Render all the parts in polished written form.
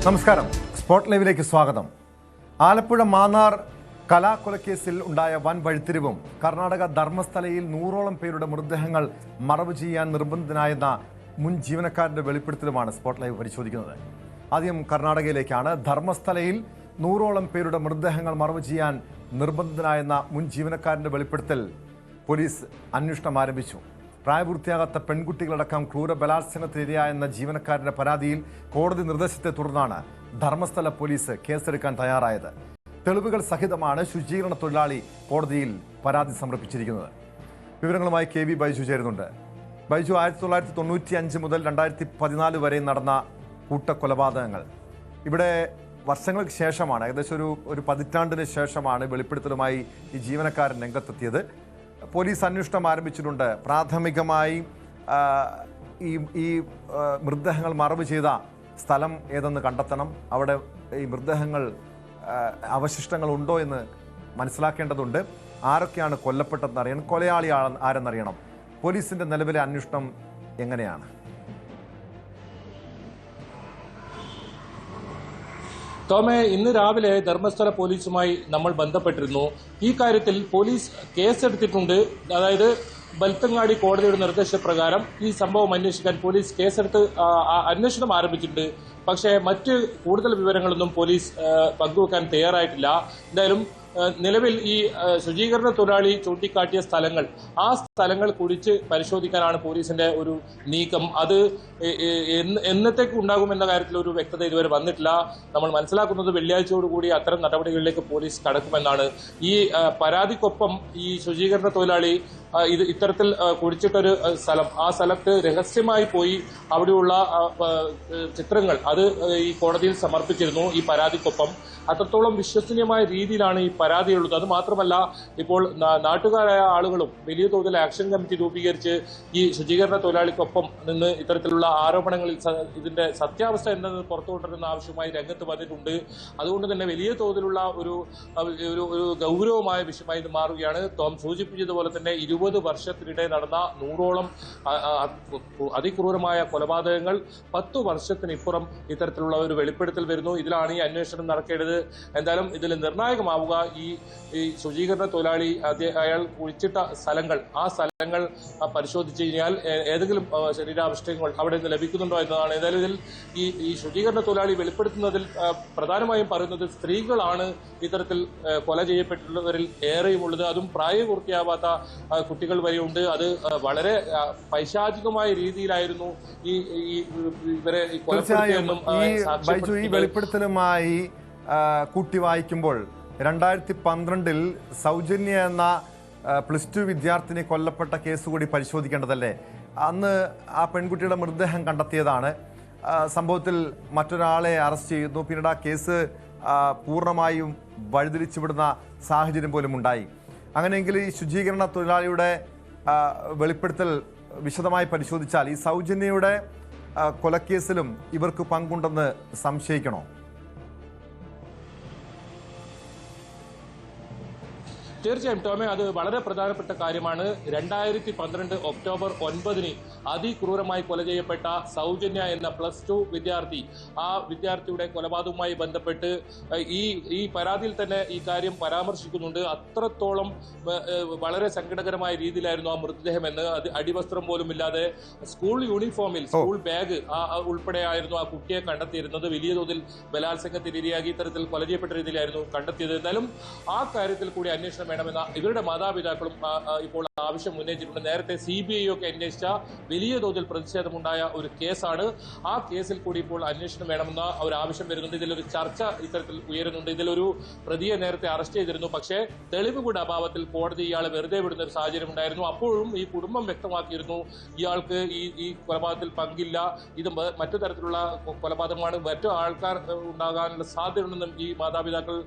നമസ്കാരം. സ്പോട്ട് ലൈവിലേക്ക് സ്വാഗതം. ആലപ്പുഴ മാന്നാർ കലാകൊലക്കേസിൽ ഉണ്ടായ വൻ വഴിത്തിരിവും കർണാടക ധർമ്മസ്ഥലയിൽ 100ഓളം പേരുടെ മൃതദേഹങ്ങൾ മറവ് ചെയ്യാൻ നിർബന്ധിതനായെന്ന മുൻ ജീവനക്കാരന്റെ വെളിപ്പെടുത്തലുമാണ് സ്പോട്ട് ലൈവ് പരിശോധിക്കുന്നത്. ആദ്യം കർണാടകയിലേക്കാണ്. ധർമ്മസ്ഥലയിൽ 100ഓളം പേരുടെ മൃതദേഹങ്ങൾ മറവ് ചെയ്യാൻ നിർബന്ധിതനായെന്ന മുൻ ജീവനക്കാരന്റെ വെളിപ്പെടുത്തൽ പോലീസ് അന്വേഷണം ആരംഭിച്ചു. പ്രായപൂർത്തിയാകാത്ത പെൺകുട്ടികളടക്കം ക്രൂര ബലാത്സംഗത്തിനിരയായെന്ന ജീവനക്കാരന്റെ പരാതിയിൽ കോടതി നിർദ്ദേശത്തെ തുടർന്നാണ് ധർമ്മസ്ഥല പോലീസ് കേസെടുക്കാൻ തയ്യാറായത്. തെളിവുകൾ സഹിതമാണ് ശുചീകരണ തൊഴിലാളി കോടതിയിൽ പരാതി സമർപ്പിച്ചിരിക്കുന്നത്. വിവരങ്ങളുമായി കെ വി ബൈജു ചേരുന്നുണ്ട്. ബൈജു, 1995 മുതൽ 2014 വരെ നടന്ന കൂട്ടക്കൊലപാതകങ്ങൾ, ഇവിടെ വർഷങ്ങൾക്ക് ശേഷമാണ്, ഏകദേശം ഒരു പതിറ്റാണ്ടിന് ശേഷമാണ് വെളിപ്പെടുത്തലുമായി ഈ ജീവനക്കാരൻ രംഗത്തെത്തിയത്. പോലീസ് അന്വേഷണം ആരംഭിച്ചിട്ടുണ്ട്. പ്രാഥമികമായി ഈ മൃതദേഹങ്ങൾ മറവ് ചെയ്ത സ്ഥലം ഏതെന്ന് കണ്ടെത്തണം. അവിടെ ഈ മൃതദേഹങ്ങൾ അവശിഷ്ടങ്ങൾ ഉണ്ടോ എന്ന് മനസ്സിലാക്കേണ്ടതുണ്ട്. ആരൊക്കെയാണ് കൊല്ലപ്പെട്ടതെന്ന് അറിയണം. കൊലയാളി ആരെന്നറിയണം. പോലീസിന്റെ നിലവിലെ അന്വേഷണം എങ്ങനെയാണ്? ടോമെ, ഇന്ന് രാവിലെ ധർമ്മസ്ഥല പോലീസുമായി നമ്മൾ ബന്ധപ്പെട്ടിരുന്നു. ഈ കാര്യത്തിൽ പോലീസ് കേസെടുത്തിട്ടുണ്ട്. അതായത് ബൽത്തങ്ങാടി കോടതിയുടെ നിർദ്ദേശപ്രകാരം ഈ സംഭവം അന്വേഷിക്കാൻ പോലീസ് കേസെടുത്ത് അന്വേഷണം ആരംഭിച്ചിട്ടുണ്ട്. പക്ഷേ മറ്റ് കൂടുതൽ വിവരങ്ങളൊന്നും പോലീസ് പങ്കുവെക്കാൻ തയ്യാറായിട്ടില്ല. എന്തായാലും നിലവിൽ ഈ ശുചീകരണ തൊഴിലാളി ചൂണ്ടിക്കാട്ടിയ സ്ഥലങ്ങൾ, ആ സ്ഥലങ്ങൾ കുഴിച്ച് പരിശോധിക്കാനാണ് പോലീസിന്റെ ഒരു നീക്കം. അത് എന്നത്തേക്ക് ഉണ്ടാകുമെന്ന കാര്യത്തിൽ ഒരു വ്യക്തത ഇതുവരെ വന്നിട്ടില്ല. നമ്മൾ മനസ്സിലാക്കുന്നത് വെള്ളിയാഴ്ചയോടുകൂടി അത്തരം നടപടികളിലേക്ക് പോലീസ് കടക്കുമെന്നാണ്. ഈ പരാതിക്കൊപ്പം ഈ ശുചീകരണ തൊഴിലാളി ഇത്തരത്തിൽ കുഴിച്ചിട്ടൊരു സ്ഥലം, ആ സ്ഥലത്ത് രഹസ്യമായി പോയി അവിടെയുള്ള ചിത്രങ്ങൾ അത് ഈ കോടതിയിൽ സമർപ്പിച്ചിരുന്നു. ഈ പരാതിക്കൊപ്പം അത്രത്തോളം വിശ്വസനീയമായ രീതിയിലാണ് ഈ പരാതിയുള്ളത്. അത് മാത്രമല്ല, ഇപ്പോൾ നാട്ടുകാരായ ആളുകളും വലിയ തോതിൽ ആക്ഷൻ കമ്മിറ്റി രൂപീകരിച്ച് ഈ ശുചീകരണ തൊഴിലാളിക്കൊപ്പം നിന്ന് ഇത്തരത്തിലുള്ള ആരോപണങ്ങളിൽ ഇതിന്റെ സത്യാവസ്ഥ എന്തെന്ന് പുറത്തുകൊണ്ടുവരുന്ന ആവശ്യമായി രംഗത്ത് വന്നിട്ടുണ്ട്. അതുകൊണ്ട് തന്നെ വലിയ തോതിലുള്ള ഒരു ഗൗരവമായ വിഷയമായി ഇത് മാറുകയാണ്. ടോം സൂചിപ്പിച്ചതുപോലെ തന്നെ 20 വർഷത്തിനിടെ നടന്ന 100ഓളം അതിക്രൂരമായ കൊലപാതകങ്ങൾ, 10 വർഷത്തിനിപ്പുറം ഇത്തരത്തിലുള്ള ഒരു വെളിപ്പെടുത്തൽ വരുന്നു. ഇതിലാണ് ഈ അന്വേഷണം നടക്കേണ്ടത്. എന്തായാലും ഇതിൽ നിർണായകമാവുക ഈ ശുചീകരണ തൊഴിലാളി അയാൾ കുഴിച്ചിട്ട സ്ഥലങ്ങൾ, ആ സ്ഥലങ്ങൾ പരിശോധിച്ചു കഴിഞ്ഞാൽ ഏതെങ്കിലും ശരീരാവശിഷ്ടങ്ങൾ അവിടെ നിന്ന് ലഭിക്കുന്നുണ്ടോ എന്നതാണ്. ഏതായാലും ഇതിൽ ഈ ശുചീകരണ തൊഴിലാളി വെളിപ്പെടുത്തുന്നതിൽ പ്രധാനമായും പറയുന്നത് സ്ത്രീകളാണ് ഇത്തരത്തിൽ കൊല ചെയ്യപ്പെട്ടുള്ളവരിൽ ഏറെയുമുള്ളത്. അതും പ്രായപൂർത്തിയാവാത്ത കുട്ടികൾ വരെയുണ്ട്. അത് വളരെ പൈശാചികമായ രീതിയിലായിരുന്നു ഇവരെ കൊലപ്പെടുത്തിയെന്നും ഈ വെളിപ്പെടുത്തലുമായി കൂട്ടി വായിക്കുമ്പോൾ 2012 സൗജന്യ എന്ന +2 വിദ്യാർത്ഥിനി കൊല്ലപ്പെട്ട കേസ് കൂടി പരിശോധിക്കേണ്ടതല്ലേ? അന്ന് ആ പെൺകുട്ടിയുടെ മൃതദേഹം കണ്ടെത്തിയതാണ്. സംഭവത്തിൽ മറ്റൊരാളെ അറസ്റ്റ് ചെയ്യുന്നു. പിന്നീട് ആ കേസ് പൂർണ്ണമായും വഴിതിരിച്ചുവിടുന്ന സാഹചര്യം പോലും ഉണ്ടായി. അങ്ങനെയെങ്കിൽ ഈ ശുചീകരണ തൊഴിലാളിയുടെ വെളിപ്പെടുത്തൽ വിശദമായി പരിശോധിച്ചാൽ ഈ സൗജന്യയുടെ കൊലക്കേസിലും ഇവർക്ക് പങ്കുണ്ടെന്ന് സംശയിക്കണോ? തീർച്ചയായും ടോമെ, അത് വളരെ പ്രധാനപ്പെട്ട കാര്യമാണ്. 2012 ഒക്ടോബർ 9 അതിക്രൂരമായി കൊല ചെയ്യപ്പെട്ട സൗജന്യ എന്ന +2 വിദ്യാർത്ഥി, ആ വിദ്യാർത്ഥിയുടെ കൊലപാതകവുമായി ബന്ധപ്പെട്ട് ഈ പരാതിയിൽ തന്നെ ഈ കാര്യം പരാമർശിക്കുന്നുണ്ട്. അത്രത്തോളം വളരെ സങ്കടകരമായ രീതിയിലായിരുന്നു ആ മൃതദേഹം എന്ന്. അത് അടിവസ്ത്രം പോലും ഇല്ലാതെ സ്കൂൾ യൂണിഫോമിൽ, സ്കൂൾ ബാഗ് ഉൾപ്പെടെയായിരുന്നു ആ കുട്ടിയെ കണ്ടെത്തിയിരുന്നത്. വലിയ തോതിൽ ബലാത്സംഗത്തിന് ഇരയാക്കി ഇത്തരത്തിൽ കൊല ചെയ്യപ്പെട്ട രീതിയിലായിരുന്നു കണ്ടെത്തിയത്. എന്നാലും ആ കാര്യത്തിൽ കൂടി അന്വേഷണം വേണമെന്ന ഇവരുടെ മാതാപിതാക്കളും ഇപ്പോൾ ആവശ്യം ഉന്നയിച്ചിട്ടുണ്ട്. നേരത്തെ CBI ഒക്കെ അന്വേഷിച്ച വലിയ തോതിൽ പ്രതിഷേധമുണ്ടായ ഒരു കേസാണ്. ആ കേസിൽ കൂടി ഇപ്പോൾ അന്വേഷണം വേണമെന്ന ഒരു ആവശ്യം വരുന്നുണ്ട്. ഇതിലൊരു ചർച്ച ഇത്തരത്തിൽ ഉയരുന്നുണ്ട്. ഇതിലൊരു പ്രതിയെ നേരത്തെ അറസ്റ്റ് ചെയ്തിരുന്നു. പക്ഷേ തെളിവുകളുടെ അഭാവത്തിൽ കോടതി ഇയാളെ വെറുതെ വിടുന്ന ഒരു സാഹചര്യം ഉണ്ടായിരുന്നു. അപ്പോഴും ഈ കുടുംബം വ്യക്തമാക്കിയിരുന്നു ഇയാൾക്ക് ഈ കൊലപാതകത്തിൽ പങ്കില്ല, ഇത് മറ്റു തരത്തിലുള്ള കൊലപാതകമാണ്, മറ്റു ആൾക്കാർ ഉണ്ടാകാനുള്ള സാധ്യതയുണ്ടെന്നും ഈ മാതാപിതാക്കൾ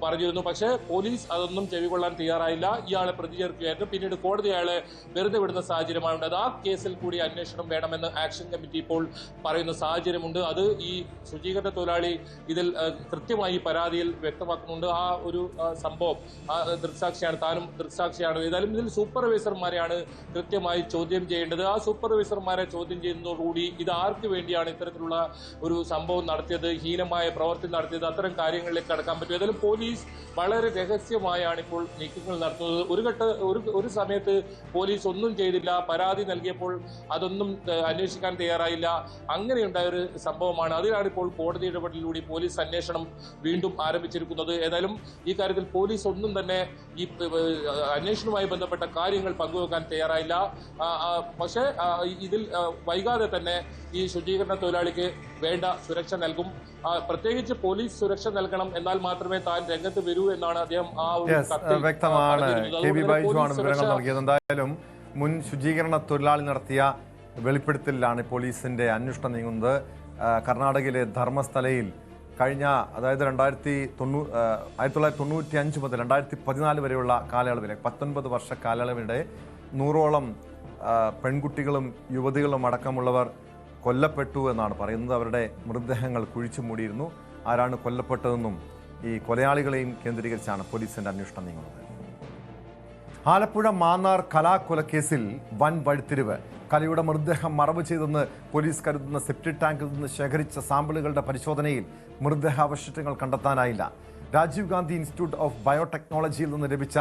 പറഞ്ഞിരുന്നു. പക്ഷേ പോലീസ് അതൊന്നും ചെവികൊള്ളാൻ തയ്യാറായില്ല. ഇയാളെ പ്രതി ചേർക്കുകയായിരുന്നു. പിന്നീട് കോടതി അയാളെ വെറുതെ വിടുന്ന സാഹചര്യമാണ് ഉണ്ടായത്. ആ കേസിൽ കൂടി അന്വേഷണം വേണമെന്ന് ആക്ഷൻ കമ്മിറ്റി ഇപ്പോൾ പറയുന്ന സാഹചര്യമുണ്ട്. അത് ഈ ശുചീകരണ തൊഴിലാളി ഇതിൽ കൃത്യമായി പരാതിയിൽ വ്യക്തമാക്കുന്നുണ്ട്. ആ ഒരു സംഭവം ദൃക്സാക്ഷിയാണ്, താനും ദൃക്സാക്ഷിയാണ്. ഏതായാലും ഇതിൽ സൂപ്പർവൈസർമാരെയാണ് കൃത്യമായി ചോദ്യം ചെയ്യേണ്ടത്. ആ സൂപ്പർവൈസർമാരെ ചോദ്യം ചെയ്യുന്നതോടുകൂടി ഇത് ആർക്ക് വേണ്ടിയാണ് ഇത്തരത്തിലുള്ള ഒരു സംഭവം നടത്തിയത്, ഹീനമായ പ്രവർത്തി നടത്തിയത്, അത്തരം കാര്യങ്ങളിലേക്ക് കടക്കാൻ പറ്റും. ഏതായാലും പോലീസ് വളരെ രഹസ്യമായാണ് ഇപ്പോൾ നീക്കങ്ങൾ നടത്തുന്നത്. ഒരു സമയത്ത് പോലീസ് ഒന്നും ചെയ്തില്ല, പരാതി നൽകിയപ്പോൾ അതൊന്നും അന്വേഷിക്കാൻ തയ്യാറായില്ല. അങ്ങനെയുണ്ടായ ഒരു സംഭവമാണ്. അതിലാണ് ഇപ്പോൾ കോടതി ഇടപെടലിലൂടെ പോലീസ് അന്വേഷണം വീണ്ടും ആരംഭിച്ചിരിക്കുന്നത്. ഏതായാലും ഈ കാര്യത്തിൽ പോലീസ് ഒന്നും തന്നെ ഈ അന്വേഷണവുമായി ബന്ധപ്പെട്ട കാര്യങ്ങൾ പങ്കുവെക്കാൻ തയ്യാറായില്ല. പക്ഷേ ഇതിൽ വൈകാതെ തന്നെ ഈ ശുചീകരണ തൊഴിലാളിക്ക് വേണ്ട സുരക്ഷ നൽകും. പ്രത്യേകിച്ച് പോലീസ് സുരക്ഷ നൽകണം, എന്നാൽ മാത്രമേ താൻ രംഗത്ത് വരൂ എന്നാണ് അദ്ദേഹം ആ ഒരു വ്യക്തമാണ്. കെ വി ബൈജുവാണ് വിവരങ്ങൾ നൽകിയത്. എന്തായാലും മുൻ ശുചീകരണ തൊഴിലാളി നടത്തിയ വെളിപ്പെടുത്തലിലാണ് പോലീസിന്റെ അന്വേഷണം നീങ്ങുന്നത്. കർണാടകയിലെ ധർമ്മസ്ഥലയിൽ കഴിഞ്ഞ അതായത് 1995 മുതൽ 2014 വരെയുള്ള കാലയളവിലെ 19 വർഷ കാലയളവിനിടെ 100ഓളം പെൺകുട്ടികളും യുവതികളും അടക്കമുള്ളവർ കൊല്ലപ്പെട്ടു എന്നാണ് പറയുന്നത്. അവരുടെ മൃതദേഹങ്ങൾ കുഴിച്ചു മൂടിയിരുന്നു. ആരാണ് കൊല്ലപ്പെട്ടതെന്നും ഈ കൊലയാളികളെയും കേന്ദ്രീകരിച്ചാണ് പോലീസിന്റെ അന്വേഷണം നീങ്ങുന്നത്. ആലപ്പുഴ മാന്നാർ കലാക്കൊലക്കേസിൽ വൻ വഴിത്തിരിവ്. കലയുടെ മൃതദേഹം മറവ് ചെയ്തെന്ന് പോലീസ് കരുതുന്ന സെപ്റ്റിക് ടാങ്കിൽ നിന്ന് ശേഖരിച്ച സാമ്പിളുകളുടെ പരിശോധനയിൽ മൃതദേഹാവശിഷ്ടങ്ങൾ കണ്ടെത്താനായില്ല. രാജീവ് ഗാന്ധി ഇൻസ്റ്റിറ്റ്യൂട്ട് ഓഫ് ബയോടെക്നോളജിയിൽ നിന്ന് ലഭിച്ച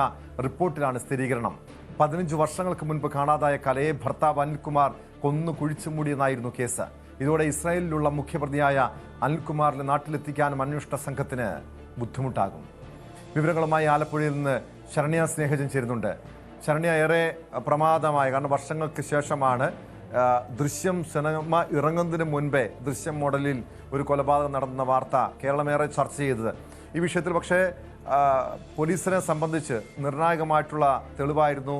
റിപ്പോർട്ടിലാണ് സ്ഥിരീകരണം. 15 വർഷങ്ങൾക്ക് മുൻപ് കാണാതായ കലയെ ഭർത്താവ് അനിൽകുമാർ കൊന്നു കുഴിച്ചുമൂടിയെന്നായിരുന്നു കേസ്. ഇതോടെ ഇസ്രായേലിലുള്ള മുഖ്യപ്രതിയായ അനിൽകുമാറിനെ നാട്ടിലെത്തിക്കാനും അന്വേഷണ സംഘത്തിന് ബുദ്ധിമുട്ടാകും. വിവരങ്ങളുമായി ആലപ്പുഴയിൽ നിന്ന് ശരണ്യ സ്നേഹജൻ ചേരുന്നുണ്ട്. ശരണ്യ, ഏറെ പ്രമാദമായ, കാരണം വർഷങ്ങൾക്ക് ശേഷമാണ് ദൃശ്യം സിനിമ ഇറങ്ങുന്നതിന് മുൻപേ ദൃശ്യം മോഡലിൽ ഒരു കൊലപാതകം നടന്ന വാർത്ത കേരളമേറെ ചർച്ച ചെയ്തത്. ഈ വിഷയത്തിൽ പക്ഷേ പോലീസിനെ സംബന്ധിച്ച് നിർണായകമായിട്ടുള്ള തെളിവായിരുന്നു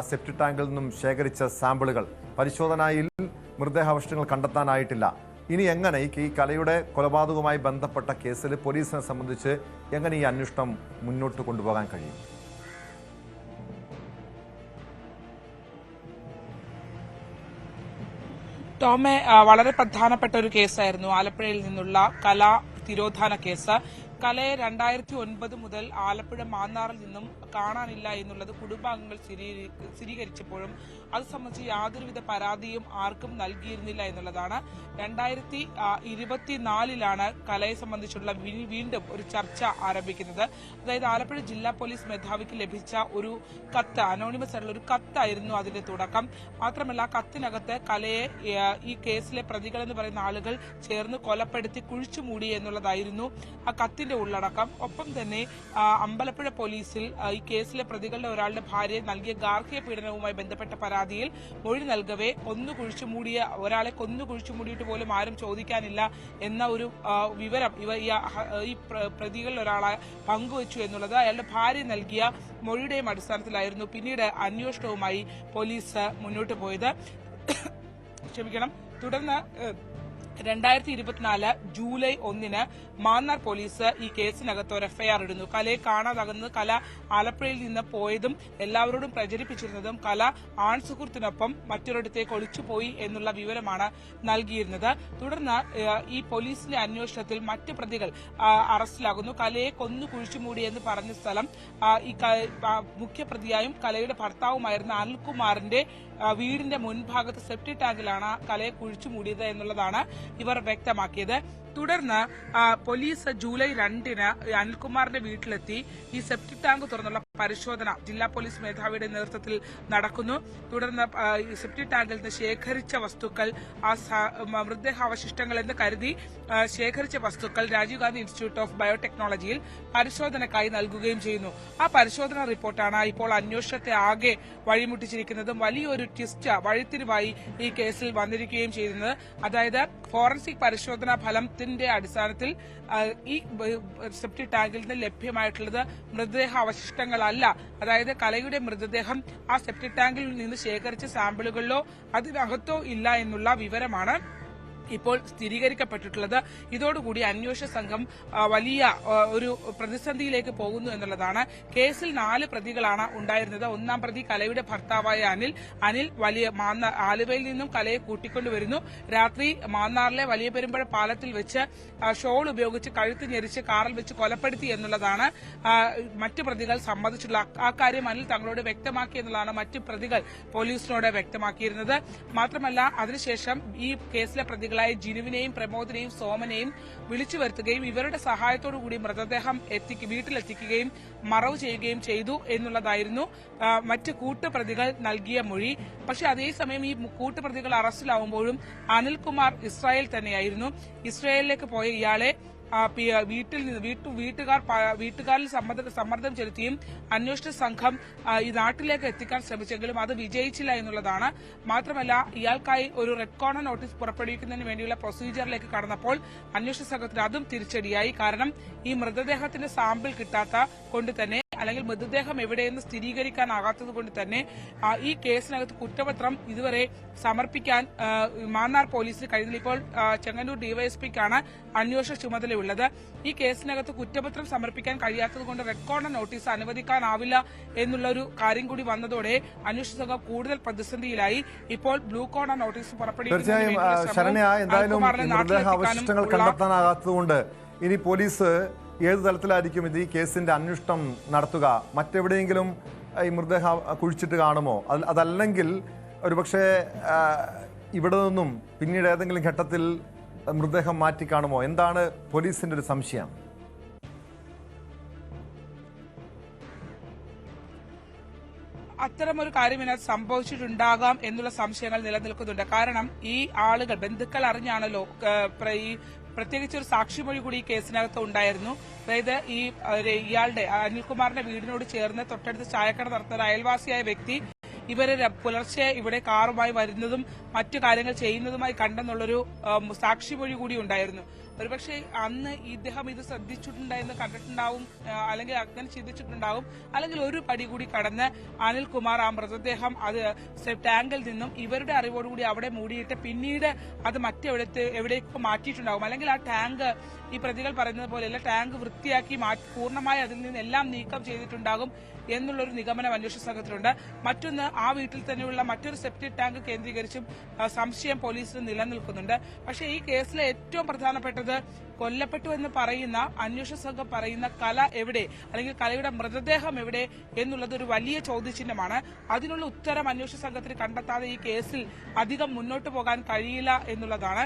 സെപ്റ്റിക് ടാങ്കിൽ നിന്നും ശേഖരിച്ച സാമ്പിളുകൾ. പരിശോധനയിൽ മൃതദേഹാവശിഷ്ടങ്ങൾ കണ്ടെത്താനായിട്ടില്ല. ഇനി എങ്ങനെ ഈ കലയുടെ കൊലപാതകവുമായി ബന്ധപ്പെട്ട കേസിൽ പോലീസിനെ സംബന്ധിച്ച് എങ്ങനെ ഈ അന്വേഷണം മുന്നോട്ട് കൊണ്ടുപോകാൻ കഴിയും? ടോമെ, വളരെ പ്രധാനപ്പെട്ട ഒരു കേസായിരുന്നു ആലപ്പുഴയിൽ നിന്നുള്ള കലാ തിരോധാന കേസ്. കലയെ 2009 മുതൽ ആലപ്പുഴ മാന്നാറിൽ നിന്നും കാണാനില്ല എന്നുള്ളത് കുടുംബാംഗങ്ങൾ സ്ഥിരീകരിച്ചപ്പോഴും അത് സംബന്ധിച്ച് യാതൊരുവിധ പരാതിയും ആർക്കും നൽകിയിരുന്നില്ല എന്നുള്ളതാണ്. 2024 കലയെ സംബന്ധിച്ചുള്ള വീണ്ടും ഒരു ചർച്ച ആരംഭിക്കുന്നത്. അതായത് ആലപ്പുഴ ജില്ലാ പോലീസ് മേധാവിക്ക് ലഭിച്ച ഒരു കത്ത്, അനോണിമസ് ആയിട്ടുള്ള ഒരു കത്തായിരുന്നു അതിന്റെ തുടക്കം. മാത്രമല്ല കത്തിനകത്ത് കലയെ ഈ കേസിലെ പ്രതികളെന്ന് പറയുന്ന ആളുകൾ ചേർന്ന് കൊലപ്പെടുത്തി കുഴിച്ചുമൂടി എന്നുള്ളതായിരുന്നു ആ കത്തിന്റെ ഉള്ളടക്കം. ഒപ്പം തന്നെ അമ്പലപ്പുഴ പോലീസിൽ ഈ കേസിലെ പ്രതികളുടെ ഒരാളുടെ ഭാര്യയെ നൽകിയ ഗാർഹിക പീഡനവുമായി ബന്ധപ്പെട്ട പരാതിയിൽ മൊഴി നൽകവേ ഒരാളെ കൊന്നു കുഴിച്ചുമൂടിയിട്ട് പോലും ആരും ചോദിക്കാനില്ല എന്ന ഒരു വിവരം ഈ പ്രതികളിൽ ഒരാളെ പങ്കുവച്ചു എന്നുള്ളത് അയാളുടെ ഭാര്യ നൽകിയ മൊഴിയുടെയും അടിസ്ഥാനത്തിലായിരുന്നു പിന്നീട് അന്വേഷണവുമായി പോലീസ് മുന്നോട്ട് പോയത്. തുടർന്ന് 2024 ജൂലൈ 1 മാന്നാർ പോലീസ് ഈ കേസിനകത്ത് ഒരു എഫ്ഐആർ ഇടുന്നു. കലയെ കാണാതാകുന്നത് കല ആലപ്പുഴയിൽ നിന്ന് പോയതും എല്ലാവരോടും പ്രചരിപ്പിച്ചിരുന്നതും കല ആൺ സുഹൃത്തിനൊപ്പം മറ്റൊരിടത്തേക്ക് ഒളിച്ചുപോയി എന്നുള്ള വിവരമാണ് നൽകിയിരുന്നത്. തുടർന്ന് ഈ പോലീസിന്റെ അന്വേഷണത്തിൽ മറ്റ് പ്രതികൾ അറസ്റ്റിലാകുന്നു. കലയെ കൊന്നു കുഴിച്ചുമൂടി എന്ന് പറഞ്ഞ സ്ഥലം ഈ മുഖ്യപ്രതിയായും കലയുടെ ഭർത്താവുമായിരുന്ന അനിൽകുമാറിന്റെ വീടിന്റെ മുൻഭാഗത്ത് സെപ്റ്റിക് ടാങ്കിലാണ് കലയെ കുഴിച്ചുമൂടിയത് എന്നുള്ളതാണ് ഇവർ വ്യക്തമാക്കിയത്. തുടർന്ന് പോലീസ് ജൂലൈ 2 അനിൽകുമാറിന്റെ വീട്ടിലെത്തി ഈ സെപ്റ്റിക് ടാങ്ക് തുറന്നുള്ള പരിശോധന ജില്ലാ പോലീസ് മേധാവിയുടെ നേതൃത്വത്തിൽ നടക്കുന്നു. തുടർന്ന് സെപ്റ്റിക് ടാങ്കിൽ നിന്ന് ശേഖരിച്ച വസ്തുക്കൾ, മൃതദേഹാവശിഷ്ടങ്ങൾ എന്ന് കരുതി ശേഖരിച്ച വസ്തുക്കൾ രാജീവ് ഗാന്ധി ഇൻസ്റ്റിറ്റ്യൂട്ട് ഓഫ് ബയോടെക്നോളജിയിൽ പരിശോധനക്കായി നൽകുകയും ചെയ്യുന്നു. ആ പരിശോധനാ റിപ്പോർട്ടാണ് ഇപ്പോൾ അന്വേഷണത്തെ ആകെ വഴിമുട്ടിച്ചിരിക്കുന്നതും വലിയൊരു വഴിത്തിരിവായി ഈ കേസിൽ വന്നിരിക്കുകയും ചെയ്യുന്നത്. അതായത് ഫോറൻസിക് പരിശോധനാ ഫലത്തിന്റെ അടിസ്ഥാനത്തിൽ ഈ സെപ്റ്റിക് ടാങ്കിൽ നിന്ന് ലഭ്യമായിട്ടുള്ളത് മൃതദേഹാവശിഷ്ടങ്ങളല്ല. അതായത് കലയുടെ മൃതദേഹം ആ സെപ്റ്റിക് ടാങ്കിൽ നിന്ന് ശേഖരിച്ച സാമ്പിളുകളിലോ അതിനകത്തോ ഇല്ല എന്നുള്ള വിവരമാണ് ഇപ്പോൾ സ്ഥിരീകരിക്കപ്പെട്ടിട്ടുള്ളത്. ഇതോടുകൂടി അന്വേഷണ സംഘം വലിയ ഒരു പ്രതിസന്ധിയിലേക്ക് പോകുന്നു എന്നുള്ളതാണ്. കേസിൽ 4 പ്രതികളാണ് ഉണ്ടായിരുന്നത്. ഒന്നാം പ്രതി കലയുടെ ഭർത്താവായ അനിൽ വലിയ ആലുവയിൽ നിന്നും കലയെ കൂട്ടിക്കൊണ്ടുവരുന്നു. രാത്രി മാന്നാറിലെ വലിയ പെരുമ്പഴ പാലത്തിൽ വെച്ച് ഷോൾ ഉപയോഗിച്ച് കഴുത്ത് ഞെരിച്ച് കാറിൽ വെച്ച് കൊലപ്പെടുത്തി എന്നുള്ളതാണ് മറ്റു പ്രതികൾ സമ്മതിച്ചിട്ടുള്ള. ആ കാര്യം അനിൽ തങ്ങളോട് വ്യക്തമാക്കി എന്നുള്ളതാണ് മറ്റു പ്രതികൾ പോലീസിനോട് വ്യക്തമാക്കിയിരുന്നത്. മാത്രമല്ല അതിനുശേഷം ഈ കേസിലെ പ്രതികൾ ജിനുവിനെയും പ്രമോദിനെയും സോമനെയും വിളിച്ചു വരുത്തുകയും ഇവരുടെ സഹായത്തോടുകൂടി മൃതദേഹം വീട്ടിലെത്തിക്കുകയും മറവ് ചെയ്യുകയും ചെയ്തു എന്നുള്ളതായിരുന്നു മറ്റ് കൂട്ടുപ്രതികൾ നൽകിയ മൊഴി. പക്ഷെ അതേസമയം ഈ കൂട്ടുപ്രതികൾ അറസ്റ്റിലാവുമ്പോഴും അനിൽകുമാർ ഇസ്രായേൽ തന്നെയായിരുന്നു. ഇസ്രായേലിലേക്ക് പോയ ഇയാളെ വീട്ടുകാരിൽ സമ്മർദ്ദം ചെലുത്തിയും അന്വേഷണ സംഘം ഈ നാട്ടിലേക്ക് എത്തിക്കാൻ ശ്രമിച്ചെങ്കിലും അത് വിജയിച്ചില്ല എന്നുള്ളതാണ്. മാത്രമല്ല ഇയാൾക്കായി ഒരു റെഡ് കോർണർ നോട്ടീസ് പുറപ്പെടുവിക്കുന്നതിന് വേണ്ടിയുള്ള പ്രൊസീജിയറിലേക്ക് കടന്നപ്പോൾ അന്വേഷണ സംഘത്തിന് അതും തിരിച്ചടിയായി. കാരണം ഈ മൃതദേഹത്തിന്റെ സാമ്പിൾ കിട്ടാത്ത കൊണ്ട് തന്നെ അല്ലെങ്കിൽ മൃതദേഹം എവിടെയെന്ന് സ്ഥിരീകരിക്കാനാകാത്തത് കൊണ്ട് തന്നെ ഈ കേസിനകത്ത് കുറ്റപത്രം ഇതുവരെ സമർപ്പിക്കാൻ മാന്നാർ പോലീസിന് കഴിഞ്ഞില്ല. ഇപ്പോൾ ചെങ്ങന്നൂർ ഡിവൈഎസ്പിക്കാണ് അന്വേഷണ ചുമതലയുള്ളത്. ഈ കേസിനകത്ത് കുറ്റപത്രം സമർപ്പിക്കാൻ കഴിയാത്തത് കൊണ്ട് റെഡ് കോർണർ നോട്ടീസ് അനുവദിക്കാനാവില്ല എന്നുള്ളൊരു കാര്യം കൂടി വന്നതോടെ അന്വേഷണ സംഘം കൂടുതൽ പ്രതിസന്ധിയിലായി. ഇപ്പോൾ ബ്ലൂ കോർണർ നോട്ടീസ് അവശിഷ്ടങ്ങൾ കണ്ടെത്താനാകാത്തതുകൊണ്ട് ഇനി പോലീസ് ഏത് തലത്തിലായിരിക്കും ഇത് ഈ കേസിന്റെ അന്വേഷണം നടത്തുക? മറ്റെവിടെയെങ്കിലും ഈ മൃതദേഹം കുഴിച്ചിട്ട് കാണുമോ? അതല്ലെങ്കിൽ ഒരുപക്ഷെ ഇവിടെ നിന്നും പിന്നീട് ഏതെങ്കിലും ഘട്ടത്തിൽ മൃതദേഹം മാറ്റി കാണുമോ? എന്താണ് പോലീസിന്റെ ഒരു സംശയം? അത്തരമൊരു കാര്യം ഇതിനകത്ത് സംഭവിച്ചിട്ടുണ്ടാകാം എന്നുള്ള സംശയങ്ങൾ നിലനിൽക്കുന്നുണ്ട്. കാരണം ഈ ആളുകൾ ബന്ധുക്കൾ അറിഞ്ഞാണല്ലോ പ്രത്യേകിച്ച് ഒരു സാക്ഷിമൊഴി കൂടി ഈ കേസിനകത്ത് ഉണ്ടായിരുന്നു. അതായത് ഇയാളുടെ അനിൽകുമാറിന്റെ വീടിനോട് ചേർന്ന് തൊട്ടടുത്ത് ചായക്കട നടത്തുന്ന അയൽവാസിയായ വ്യക്തി ഇവരെ പുലർച്ചെ ഇവിടെ കാറുമായി വരുന്നതും മറ്റു കാര്യങ്ങൾ ചെയ്യുന്നതുമായി കണ്ടെന്നുള്ളൊരു സാക്ഷിമൊഴി കൂടി ഉണ്ടായിരുന്നു. ഒരുപക്ഷെ അന്ന് ഇദ്ദേഹം ഇത് ശ്രദ്ധിച്ചിട്ടുണ്ടായെന്ന് കണ്ടിട്ടുണ്ടാവും, അല്ലെങ്കിൽ അങ്ങനെ ചിന്തിച്ചിട്ടുണ്ടാവും. അല്ലെങ്കിൽ ഒരു പടി കൂടി കടന്ന് അനിൽകുമാർ ആ മൃതദേഹം അത് ടാങ്കിൽ നിന്നും ഇവരുടെ അറിവോടുകൂടി അവിടെ മൂടിയിട്ട് പിന്നീട് അത് എവിടേക്കോ മാറ്റിയിട്ടുണ്ടാവും. അല്ലെങ്കിൽ ആ ടാങ്ക് ഈ പ്രതികൾ പറയുന്നത് പോലെയല്ല, ടാങ്ക് വൃത്തിയാക്കി പൂർണ്ണമായി അതിൽ നിന്ന് എല്ലാം നീക്കം ചെയ്തിട്ടുണ്ടാകും എന്നുള്ളൊരു നിഗമനം അന്വേഷണ സംഘത്തിലുണ്ട്. മറ്റൊന്ന്, ആ വീട്ടിൽ തന്നെയുള്ള മറ്റൊരു സെപ്റ്റിക് ടാങ്ക് കേന്ദ്രീകരിച്ചും സംശയം പോലീസിന് നിലനിൽക്കുന്നുണ്ട്. പക്ഷേ ഈ കേസിലെ ഏറ്റവും പ്രധാനപ്പെട്ടത് കൊല്ലപ്പെട്ടു എന്ന് പറയുന്ന അന്വേഷണ സംഘം പറയുന്ന കല എവിടെ, അല്ലെങ്കിൽ കലയുടെ മൃതദേഹം എവിടെ എന്നുള്ളത് ഒരു വലിയ ചോദ്യചിഹ്നമാണ്. അതിനുള്ള ഉത്തരം അന്വേഷണ സംഘത്തിന് കണ്ടെത്താതെ ഈ കേസിൽ അധികം മുന്നോട്ട് പോകാൻ കഴിയില്ല എന്നുള്ളതാണ്.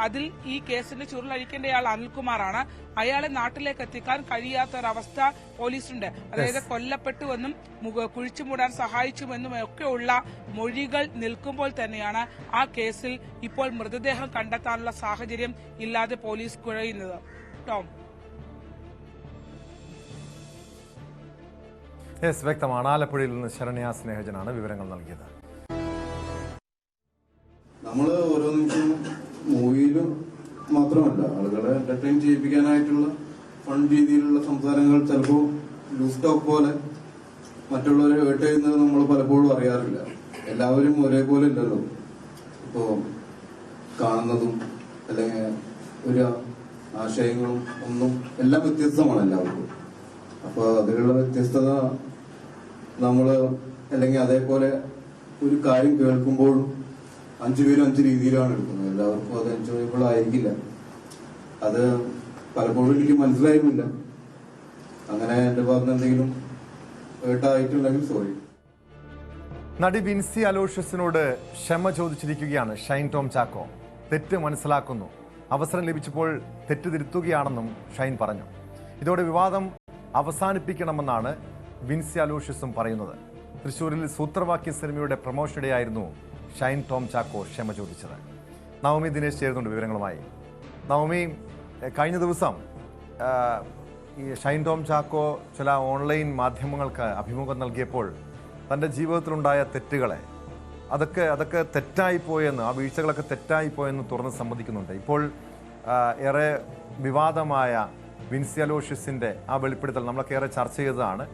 അതിൽ ഈ കേസിന്റെ ചുരുളഴിക്കേണ്ടയാൾ അനിൽകുമാറാണ്. അയാളെ നാട്ടിലേക്ക് എത്തിക്കാൻ കഴിയാത്തൊരവസ്ഥ പോലീസുണ്ട്. അതായത് കൊല്ലപ്പെട്ടുവെന്നും കുഴിച്ചുമൂടാൻ സഹായിച്ചുവെന്നും ഒക്കെയുള്ള മൊഴികൾ നിൽക്കുമ്പോൾ തന്നെയാണ് ആ കേസിൽ ഇപ്പോൾ മൃതദേഹം കണ്ടെത്താനുള്ള സാഹചര്യം ഇല്ലാതെ പോലീസ് കുഴയുന്നത്. ടോം, വ്യക്തമാണ്. ആലപ്പുഴയിൽ നിന്ന് ശരണ്യ സ്നേഹജനാണ് വിവരങ്ങൾ നൽകിയത്. നമ്മള് ഓരോ നിമിഷം മൂവിയിലും മാത്രമല്ല ആളുകളെ എന്റർടൈൻ ചെയ്യിപ്പിക്കാനായിട്ടുള്ള ഫൺ രീതിയിലുള്ള സംസാരങ്ങൾ ചിലപ്പോൾ ലൂസ് ടോക്ക് പോലെ മറ്റുള്ളവരെ ഹേർട്ട് ചെയ്യുന്നത് നമ്മൾ പലപ്പോഴും അറിയാറില്ല. എല്ലാവരും ഒരേപോലെ ഇല്ലല്ലോ. ഇപ്പോ കാണുന്നതും അല്ലെങ്കിൽ ഒരു ആശയങ്ങളും ഒന്നും എല്ലാം വ്യത്യസ്തമാണ് എല്ലാവർക്കും. അപ്പൊ അതിലുള്ള വ്യത്യസ്തത നമ്മള് അല്ലെങ്കിൽ അതേപോലെ ഒരു കാര്യം കേൾക്കുമ്പോഴും 5 പേരും 5 രീതിയിലാണ് എടുക്കുന്നത്. എല്ലാവർക്കും അത് എൻജോയബിൾ ആയിരിക്കില്ല. അത് പലപ്പോഴും എനിക്ക് മനസ്സിലായിരുന്നില്ല. അങ്ങനെ എന്റെ ഭാഗത്ത് എന്തെങ്കിലും ഹേർട്ടായിട്ടുണ്ടെങ്കിൽ സോറി. നടി വിൻസി അലോഷ്യസിനോട് ക്ഷമ ചോദിച്ചിരിക്കുകയാണ് ഷൈൻ ടോം ചാക്കോ. തെറ്റ് മനസ്സിലാക്കുന്നു, അവസരം ലഭിച്ചപ്പോൾ തെറ്റ് തിരുത്തുകയാണെന്നും ഷൈൻ പറഞ്ഞു. ഇതോടെ വിവാദം അവസാനിപ്പിക്കണമെന്നാണ് വിൻസി അലോഷ്യസും പറയുന്നത്. തൃശൂരിൽ സൂത്രവാക്യ സിനിമയുടെ പ്രൊമോഷനിടെയായിരുന്നു ഷൈൻ ടോം ചാക്കോ ക്ഷമ ചോദിച്ചത്. നവമി ദിനേശ് ചേരുന്നുണ്ട് വിവരങ്ങളുമായി. നവമി, കഴിഞ്ഞ ദിവസം ഈ ഷൈൻ ടോം ചാക്കോ ചില ഓൺലൈൻ മാധ്യമങ്ങൾക്ക് അഭിമുഖം നൽകിയപ്പോൾ തൻ്റെ ജീവിതത്തിലുണ്ടായ തെറ്റുകളെ അതൊക്കെ തെറ്റായിപ്പോയെന്ന്, ആ വീഴ്ചകളൊക്കെ തെറ്റായിപ്പോയെന്ന് തുറന്ന് സമ്മതിക്കുന്നുണ്ട്. ഇപ്പോൾ ഏറെ വിവാദമായ വിൻസി അലോഷ്യസിൻ്റെ ആ വെളിപ്പെടുത്തൽ നമ്മളൊക്കെ ഏറെ ചർച്ച ചെയ്തതാണ്.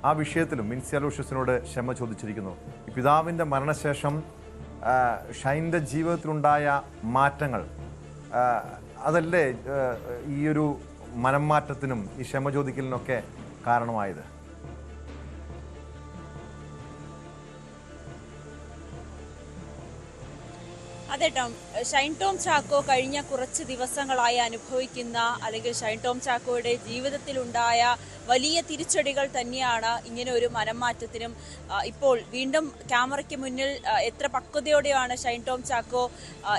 ആ വിഷയത്തിലും വിൻസി അലോഷ്യസിനോട് ക്ഷമ ചോദിച്ചിരിക്കുന്നു. ഈ പിതാവിൻ്റെ മരണശേഷം ഷൈൻ്റെ ജീവിതത്തിലുണ്ടായ മാറ്റങ്ങൾ അതല്ലേ ഈ ഒരു മനംമാറ്റത്തിനും ഈ ക്ഷമ ചോദിക്കലിനൊക്കെ കാരണമായത്? അതെ ടോം, ഷൈൻ ടോം ചാക്കോ കഴിഞ്ഞ കുറച്ച് ദിവസങ്ങളായി അനുഭവിക്കുന്ന അല്ലെങ്കിൽ ഷൈൻ ടോം ചാക്കോയുടെ ജീവിതത്തിലുണ്ടായ വലിയ തിരിച്ചടികൾ തന്നെയാണ് ഇങ്ങനെ ഒരു മനംമാറ്റത്തിനും ഇപ്പോൾ വീണ്ടും ക്യാമറയ്ക്ക് മുന്നിൽ എത്ര പക്വതയോടെയാണ് ഷൈൻ ടോം ചാക്കോ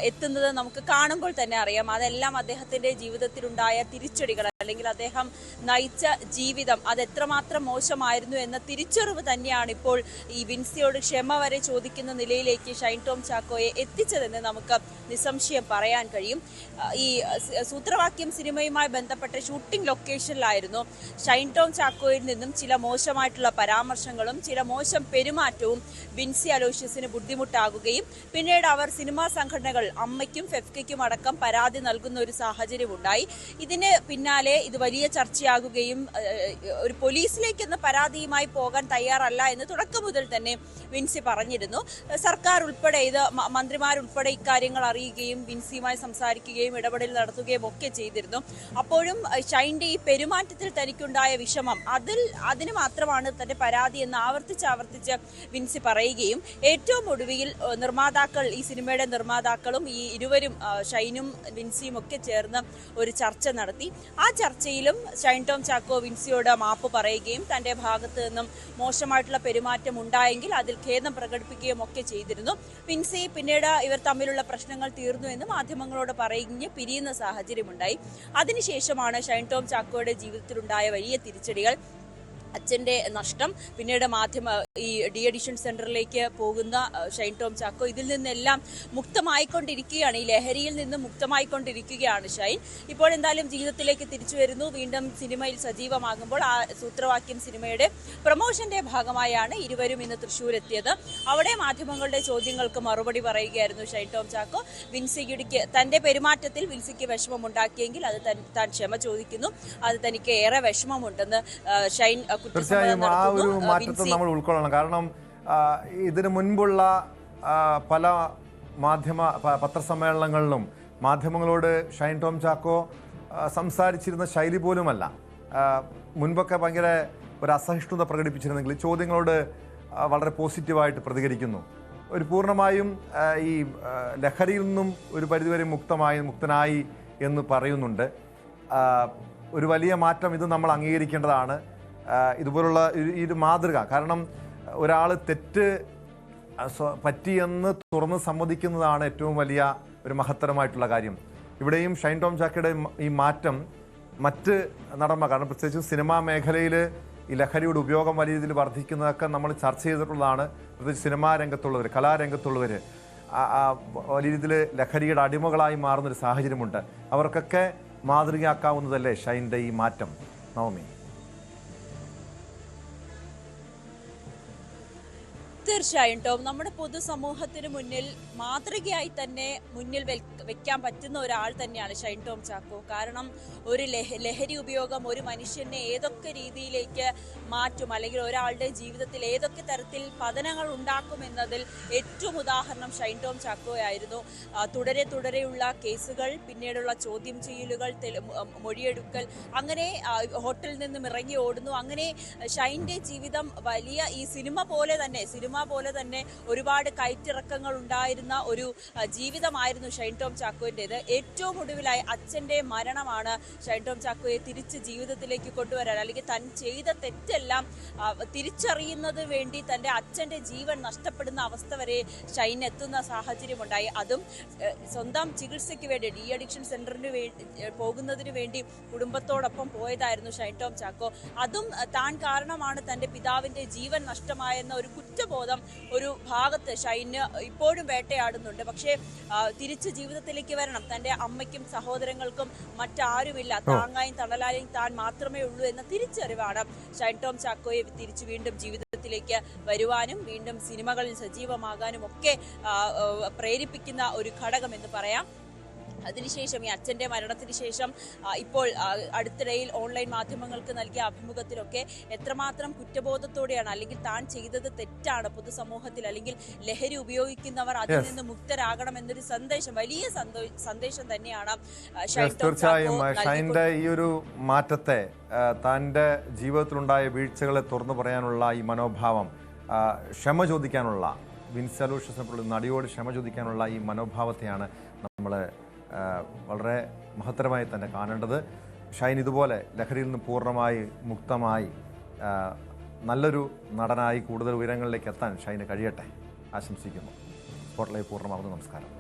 എത്തുന്നത് നമുക്ക് കാണുമ്പോൾ തന്നെ അറിയാം. അതെല്ലാം അദ്ദേഹത്തിന്റെ ജീവിതത്തിലുണ്ടായ തിരിച്ചടികൾ അല്ലെങ്കിൽ അദ്ദേഹം നയിച്ച ജീവിതം അത് എത്രമാത്രം മോശമായിരുന്നു എന്ന തിരിച്ചറിവ് തന്നെയാണ് ഇപ്പോൾ ഈ വിൻസിയോട് ക്ഷമ വരെ ചോദിക്കുന്ന നിലയിലേക്ക് ഷൈൻ ടോം ചാക്കോയെ എത്തിച്ചതെന്ന് നമുക്ക് നിസ്സംശയം പറയാൻ കഴിയും. ഈ സൂത്രവാക്യം സിനിമയുമായി ബന്ധപ്പെട്ട ഷൂട്ടിംഗ് ലൊക്കേഷനിലായിരുന്നു ഷൈൻ ടോം ചാക്കോയിൽ നിന്നും ചില മോശമായിട്ടുള്ള പരാമർശങ്ങളും ചില മോശം പെരുമാറ്റവും വിൻസി അലോഷ്യസിന് ബുദ്ധിമുട്ടാകുകയും പിന്നീട് അവർ സിനിമാ സംഘടനകൾ അമ്മയ്ക്കും ഫെഫ്കയ്ക്കും അടക്കം പരാതി നൽകുന്ന ഒരു സാഹചര്യം ഉണ്ടായി. ഇതിന് പിന്നാലെ ഇത് വലിയ ചർച്ചയാകുകയും ഒരു പോലീസിലേക്കെന്ന പരാതിയുമായി പോകാൻ തയ്യാറല്ല എന്ന് തുടക്കം മുതൽ തന്നെ വിൻസി പറഞ്ഞിരുന്നു. സർക്കാർ ഉൾപ്പെടെ ഇത് മന്ത്രിമാരുൾപ്പെടെ ഇക്കാര്യങ്ങൾ അറിയുകയും വിൻസിയുമായി സംസാരിക്കുകയും ഇടപെടൽ നടത്തുകയും ഒക്കെ ചെയ്തിരുന്നു. അപ്പോഴും ഷൈൻ്റെ ഈ പെരുമാറ്റത്തിൽ തനിക്കുണ്ടായ വിഷമം അതിന് മാത്രമാണ് തന്റെ പരാതി എന്ന് ആവർത്തിച്ച് വിൻസി പറയുകയും ഏറ്റവും ഒടുവിൽ നിർമ്മാതാക്കൾ ഈ സിനിമയുടെ നിർമ്മാതാക്കളും ഈ ഇരുവരും ഷൈനും വിൻസിയും ഒക്കെ ചേർന്ന് ഒരു ചർച്ച നടത്തി. ആ ചർച്ചയിലും ഷൈൻ ടോം ചാക്കോ വിൻസിയോട് മാപ്പ് പറയുകയും തന്റെ ഭാഗത്ത് നിന്നും മോശമായിട്ടുള്ള പെരുമാറ്റം ഉണ്ടായെങ്കിൽ അതിൽ ഖേദം പ്രകടിപ്പിക്കുകയും ഒക്കെ ചെയ്തിരുന്നു. വിൻസി പിന്നീട് ഇവർ തമ്മിലുള്ള പ്രശ്നങ്ങൾ തീർന്നു എന്ന് മാധ്യമങ്ങളോട് പറയുകയും പിരിയുന്ന സാഹചര്യമുണ്ടായി. അതിനുശേഷമാണ് ഷൈൻ ടോം ചാക്കോയുടെ ജീവിതത്തിലുണ്ടായ വലിയ തിരിച്ചടികൾ. അച്ഛൻ്റെ നഷ്ടം, പിന്നീട് ഈ ഡി അഡിക്ഷൻ സെന്ററിലേക്ക് പോകുന്ന ഷൈൻ ടോം ചാക്കോ ഇതിൽ നിന്നെല്ലാം മുക്തമായിക്കൊണ്ടിരിക്കുകയാണ്. ഈ ലഹരിയിൽ നിന്ന് മുക്തമായിക്കൊണ്ടിരിക്കുകയാണ് ഷൈൻ. ഇപ്പോൾ എന്തായാലും ജീവിതത്തിലേക്ക് തിരിച്ചു വരുന്നു. വീണ്ടും സിനിമയിൽ സജീവമാകുമ്പോൾ ആ സൂത്രവാക്യം സിനിമയുടെ പ്രൊമോഷന്റെ ഭാഗമായാണ് ഇരുവരും ഇന്ന് തൃശ്ശൂർ എത്തിയത്. അവിടെ മാധ്യമങ്ങളുടെ ചോദ്യങ്ങൾക്ക് മറുപടി പറയുകയായിരുന്നു ഷൈൻ ടോം ചാക്കോ. വിൻസിക്ക് തന്റെ പെരുമാറ്റത്തിൽ വിൻസിക്ക് വിഷമമുണ്ടാക്കിയെങ്കിൽ അത് താൻ ക്ഷമ ചോദിക്കുന്നു, അത് തനിക്ക് ഏറെ വിഷമമുണ്ടെന്ന് ഷൈൻ തീർച്ചയായും ആ ഒരു മാറ്റത്തെ നമ്മൾ ഉൾക്കൊള്ളണം. കാരണം ഇതിനു മുൻപുള്ള പല പത്രസമ്മേളനങ്ങളിലും മാധ്യമങ്ങളോട് ഷൈൻ ടോം ചാക്കോ സംസാരിച്ചിരുന്ന ശൈലി പോലുമല്ല. മുൻപൊക്കെ ഭയങ്കര ഒരു അസഹിഷ്ണുത പ്രകടിപ്പിച്ചിരുന്നെങ്കിൽ ചോദ്യങ്ങളോട് വളരെ പോസിറ്റീവായിട്ട് പ്രതികരിക്കുന്നു. ഒരു പൂർണ്ണമായും ഈ ലഹരിയിൽ നിന്നും ഒരു പരിധിവരെ മുക്തനായി എന്ന് പറയുന്നുണ്ട്. ഒരു വലിയ മാറ്റം ഇത് നമ്മൾ അംഗീകരിക്കേണ്ടതാണ്. ഇതുപോലുള്ള ഈ ഒരു മാതൃക, കാരണം ഒരാൾ തെറ്റ് പറ്റിയെന്ന് തുറന്ന് സമ്മതിക്കുന്നതാണ് ഏറ്റവും വലിയ ഒരു മഹത്തരമായിട്ടുള്ള കാര്യം. ഇവിടെയും ഷൈൻ ടോം ചാക്കോയുടെ ഈ മാറ്റം മറ്റ് നടന്മാർ, കാരണം പ്രത്യേകിച്ചും സിനിമാ മേഖലയിൽ ഈ ലഹരിയുടെ ഉപയോഗം വലിയ രീതിയിൽ വർദ്ധിക്കുന്നതൊക്കെ നമ്മൾ ചർച്ച ചെയ്തിട്ടുള്ളതാണ്. പ്രത്യേകിച്ച് സിനിമാ രംഗത്തുള്ളവർ, കലാരംഗത്തുള്ളവർ വലിയ രീതിയിൽ ലഹരിയുടെ അടിമകളായി മാറുന്നൊരു സാഹചര്യമുണ്ട്. അവർക്കൊക്കെ മാതൃകയാക്കാവുന്നതല്ലേ ഷൈൻ്റെ ഈ മാറ്റം? നവമി, തീർച്ചയായും ടോം, നമ്മുടെ പൊതുസമൂഹത്തിന് മുന്നിൽ മാതൃകയായി തന്നെ മുന്നിൽ വെക്കാൻ പറ്റുന്ന ഒരാൾ തന്നെയാണ് ഷൈൻ ടോം ചാക്കോ. കാരണം ഒരു ലഹരി ഉപയോഗം ഒരു മനുഷ്യനെ ഏതൊക്കെ രീതിയിലേക്ക് മാറ്റും അല്ലെങ്കിൽ ഒരാളുടെ ജീവിതത്തിൽ ഏതൊക്കെ തരത്തിൽ പതനങ്ങൾ ഉണ്ടാക്കുമെന്നതിൽ ഏറ്റവും ഉദാഹരണം ഷൈൻ ടോം ചാക്കോയായിരുന്നു. തുടരെയുള്ള കേസുകൾ, പിന്നീടുള്ള ചോദ്യം ചെയ്യലുകൾ, മൊഴിയെടുക്കൽ, അങ്ങനെ ഹോട്ടലിൽ നിന്നും ഇറങ്ങി ഓടുന്നു. അങ്ങനെ ഷൈൻ്റെ ജീവിതം വലിയ ഈ സിനിമ പോലെ തന്നെ ഒരുപാട് കയറ്റിറക്കങ്ങൾ ഉണ്ടായിരുന്ന ഒരു ജീവിതമായിരുന്നു ഷൈൻ ടോം ചാക്കോൻ്റെത്. ഏറ്റവും ഒടുവിലായി അച്ഛൻ്റെ മരണമാണ് ഷൈൻ ടോം ചാക്കോയെ തിരിച്ച് ജീവിതത്തിലേക്ക് കൊണ്ടുവരാൻ, അല്ലെങ്കിൽ താൻ ചെയ്ത തെറ്റെല്ലാം തിരിച്ചറിയുന്നത് വേണ്ടി തൻ്റെ അച്ഛൻ്റെ ജീവൻ നഷ്ടപ്പെടുന്ന അവസ്ഥ വരെ ഷൈൻ എത്തുന്ന സാഹചര്യമുണ്ടായി. അതും സ്വന്തം ചികിത്സയ്ക്ക് വേണ്ടി ഡി അഡിക്ഷൻ സെന്ററിന് പോകുന്നതിന് വേണ്ടി കുടുംബത്തോടൊപ്പം പോയതായിരുന്നു ഷൈൻ ടോം ചാക്കോ. അതും താൻ കാരണമാണ് തൻ്റെ പിതാവിൻ്റെ ജീവൻ നഷ്ടമായെന്ന ഒരു കുറ്റബോധം ഒരു ഭാഗത്ത് ഷൈന് ഇപ്പോഴും വേട്ടയാടുന്നുണ്ട്. പക്ഷേ തിരിച്ച് ജീവിതത്തിലേക്ക് വരണം, തൻ്റെ അമ്മയ്ക്കും സഹോദരങ്ങൾക്കും മറ്റാരുമില്ല, താങ്ങായും തണലായും താൻ മാത്രമേ ഉള്ളൂ എന്ന തിരിച്ചറിവാണ് ഷൈൻ ടോം ചാക്കോയെ തിരിച്ച് വീണ്ടും ജീവിതത്തിലേക്ക് വരുവാനും വീണ്ടും സിനിമകളിൽ സജീവമാകാനും ഒക്കെ പ്രേരിപ്പിക്കുന്ന ഒരു ഘടകം എന്ന് പറയാം. അതിനുശേഷം ഈ അച്ഛൻ്റെ മരണത്തിന് ശേഷം ഇപ്പോൾ അടുത്തിടയിൽ ഓൺലൈൻ മാധ്യമങ്ങൾക്ക് നൽകിയ അഭിമുഖത്തിലൊക്കെ എത്രമാത്രം കുറ്റബോധത്തോടെയാണ്, അല്ലെങ്കിൽ താൻ ചെയ്തത് തെറ്റാണ്, പൊതുസമൂഹത്തിൽ അല്ലെങ്കിൽ ലഹരി ഉപയോഗിക്കുന്നവർ അതിൽ നിന്ന് മുക്തരാകണം എന്നൊരു സന്ദേശം, വലിയ സന്ദേശം തന്നെയാണ് തീർച്ചയായും ഷൈൻ്റെ ഈ ഒരു മാറ്റത്തെ, തൻ്റെ ജീവിതത്തിലുണ്ടായ വീഴ്ചകളെ തുറന്നു പറയാനുള്ള ഈ മനോഭാവം, ക്ഷമ ചോദിക്കാനുള്ള, വിൻസി അലോഷ്യസിനെ പോലുള്ള നടിയോട് ക്ഷമ ചോദിക്കാനുള്ള ഈ മനോഭാവത്തെയാണ് നമ്മൾ വളരെ മഹത്തരമായി തന്നെ കാണേണ്ടത്. ഷൈൻ ഇതുപോലെ ലഹരിയിൽ നിന്ന് പൂർണ്ണമായി മുക്തമായി നല്ലൊരു നടനായി കൂടുതൽ ഉയരങ്ങളിലേക്ക് എത്താൻ ഷൈന് കഴിയട്ടെ ആശംസിക്കുന്നു. സ്പോട്ട്ലൈറ്റ് പൂർണ്ണമാകുന്നു. നമസ്കാരം.